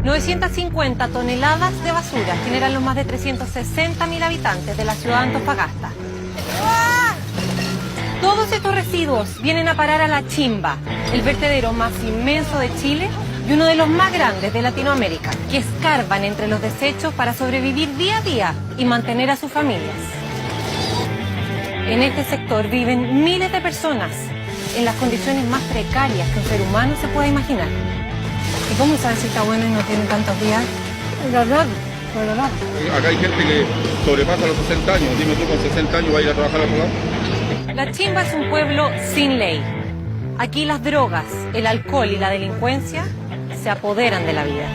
950 toneladas de basura generan los más de 360.000 habitantes de la ciudad de Antofagasta. Todos estos residuos vienen a parar a La Chimba, el vertedero más inmenso de Chile y uno de los más grandes de Latinoamérica, que escarban entre los desechos para sobrevivir día a día y mantener a sus familias. En este sector viven miles de personas en las condiciones más precarias que un ser humano se pueda imaginar. ¿Y cómo sabes si está bueno y no tiene tantos días? El olor. Acá hay gente que sobrepasa los 60 años. Dime tú, con 60 años vas a ir a trabajar a jugar. La Chimba es un pueblo sin ley. Aquí las drogas, el alcohol y la delincuencia se apoderan de la vida.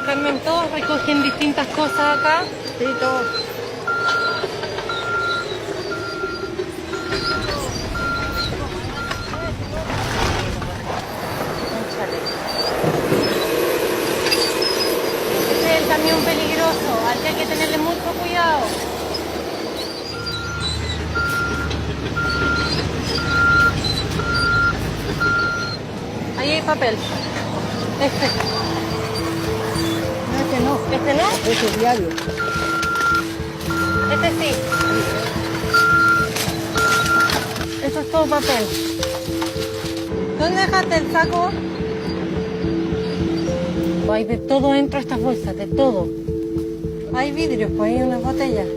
Carmen, todos recogen distintas cosas acá. Sí, todo. Este es el camión peligroso, aquí hay que tenerle mucho cuidado. Ahí hay papel. Este no. ¿Este no? Este es diario. Este sí. Eso es todo papel. ¿Dónde dejaste el saco? Hay de todo dentro de estas bolsas, de todo. Hay vidrios, pues hay unas botellas.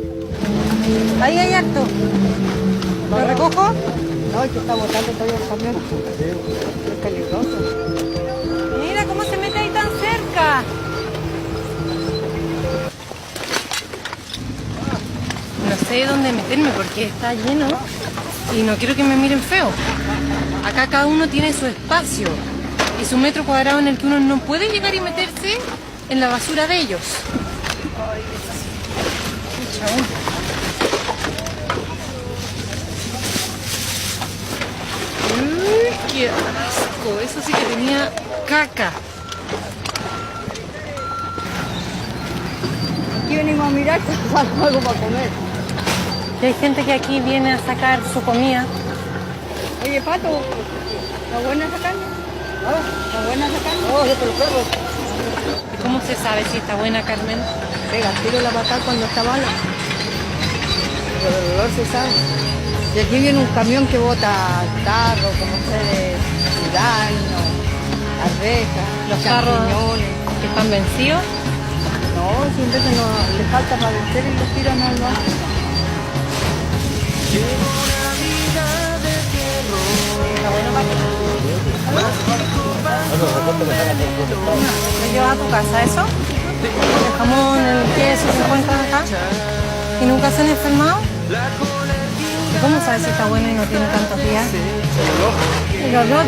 Ahí hay harto. ¿Lo recojo? No, es que está botando todo el camión. Es peligroso. Mira cómo se mete ahí tan cerca. No sé dónde meterme porque está lleno y no quiero que me miren feo. Acá cada uno tiene su espacio y su metro cuadrado en el que uno no puede llegar y meterse en la basura de ellos. Uy, qué asco. Eso sí que tenía caca. Aquí venimos a mirar si falta algo para comer. Y hay gente que aquí viene a sacar su comida. Oye, Pato, ¿está buena esa carne? ¿Está buena esa carne? No, yo te lo pego. ¿Y cómo se sabe si está buena, Carmen? Pega, tiro la patada cuando está mala. Pero el olor se sabe. Y aquí viene un camión que bota tarro, como ustedes, daño, arvejas, Los carros champiñones. que están vencidos. No, siempre que no le falta para vencer y los tiran al mar. Está bueno, Paco. ¿Lo llevas a tu casa eso? El jamón, el queso se encuentran acá. ¿Y nunca se han enfermado? ¿Cómo sabes si está bueno y no tiene tantos días? El olor.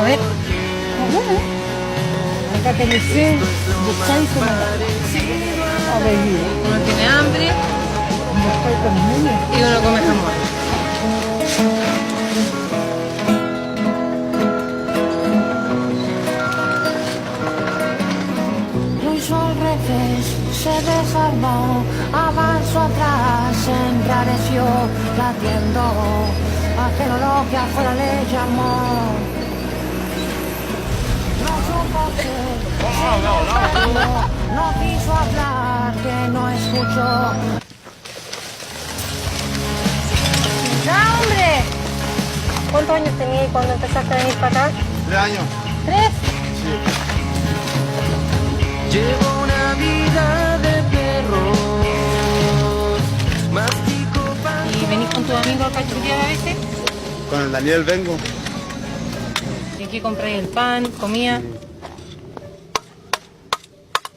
A ver. Acá te dice, buscáis una avenida. Uno tiene hambre Buscáis con niños. y uno come jamón. Lo hizo al revés, se desarmó, avanzó atrás, enrareció, latiendo, aquel olor que afuera le llamó. No supo qué, no quiso hablar, que no escuchó. ¡Ya, hombre! ¿Cuántos años tenías cuando empezaste a venir para acá? 3 años. ¿3? Llevo una vida de perros, mastico pan. ¿Y venís con tus amigos acá a estudiar a veces? Con el Daniel vengo. ¿Y aquí compráis el pan, comida?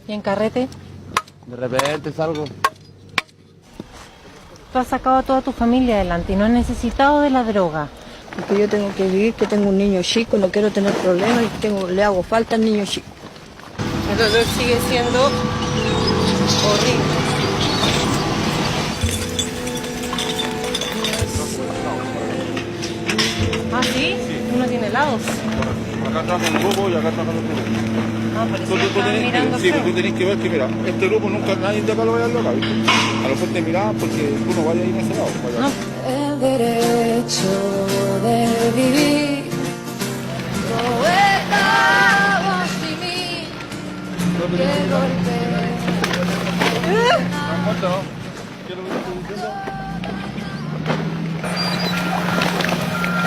¿Y en carrete? De repente salgo. Tú has sacado a toda tu familia adelante y no has necesitado de la droga. Porque yo tengo que vivir, que tengo un niño chico, no quiero tener problemas y le hago falta al niño chico. El olor sigue siendo horrible. ¿Ah, sí? Uno tiene el lados. Acá trabajan un grupo y acá trabajan otro grupo. Ah, por eso Tú están tenés, mirando sí, feo. tú tenés que ver que, mira, este grupo nunca nadie de acá lo vaya a loca, ¿viste? A lo mejor te mirás porque tú no vayas a ir a ese lado. vaya. No. El derecho de vivir. Estamos sin mí. Que golpe. ¿Cuánto no? ¿Qué es lo que te estoy diciendo?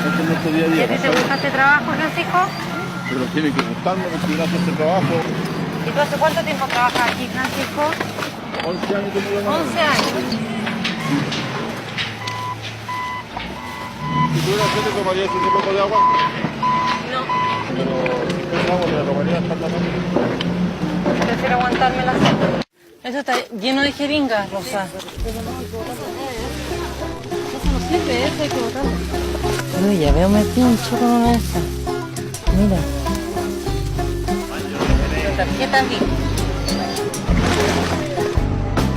Este es nuestro día a ¿Y día, a ti te ¿sabes? gusta este trabajo, Francisco? Pero tiene que gustarme porque gracias a este trabajo, ¿Y tú hace cuánto tiempo trabajas aquí, Francisco? 11 años tengo yo. 11 años. Si tuviera sed, te tomaría ese poco de agua, No, pero el agua me la tomaría hasta la noche. prefiero aguantarme la sed. Eso está lleno de jeringas, Rosa. Uy, ya veo me pincho con una de esas. Mira. Tarjeta VIP.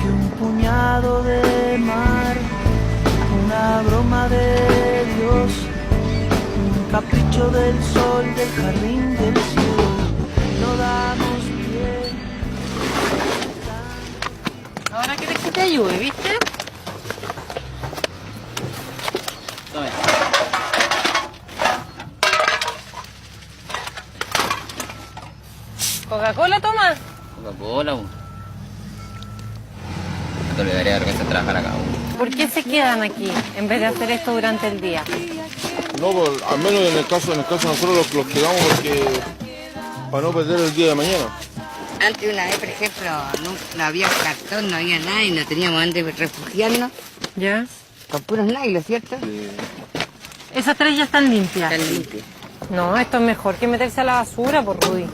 Que un puñado de mar, una broma de Dios, un capricho del sol, del jardín del cielo, no damos pie. Ahora quieres que te ayude, ¿viste? ¿Coca-Cola toma? Coca-Cola, no te olvidaría de vergüenza trabajar acá. ¿Por qué se quedan aquí en vez de hacer esto durante el día? No, pues, al menos en el caso nosotros los quedamos porque para no perder el día de mañana. Antes una vez, por ejemplo, no había cartón, no había nada y no teníamos donde refugiarnos ¿Ya? con puros nylon, ¿cierto? Esas tres ya están limpias. Están limpios. No, esto es mejor que meterse a la basura, por Rudy.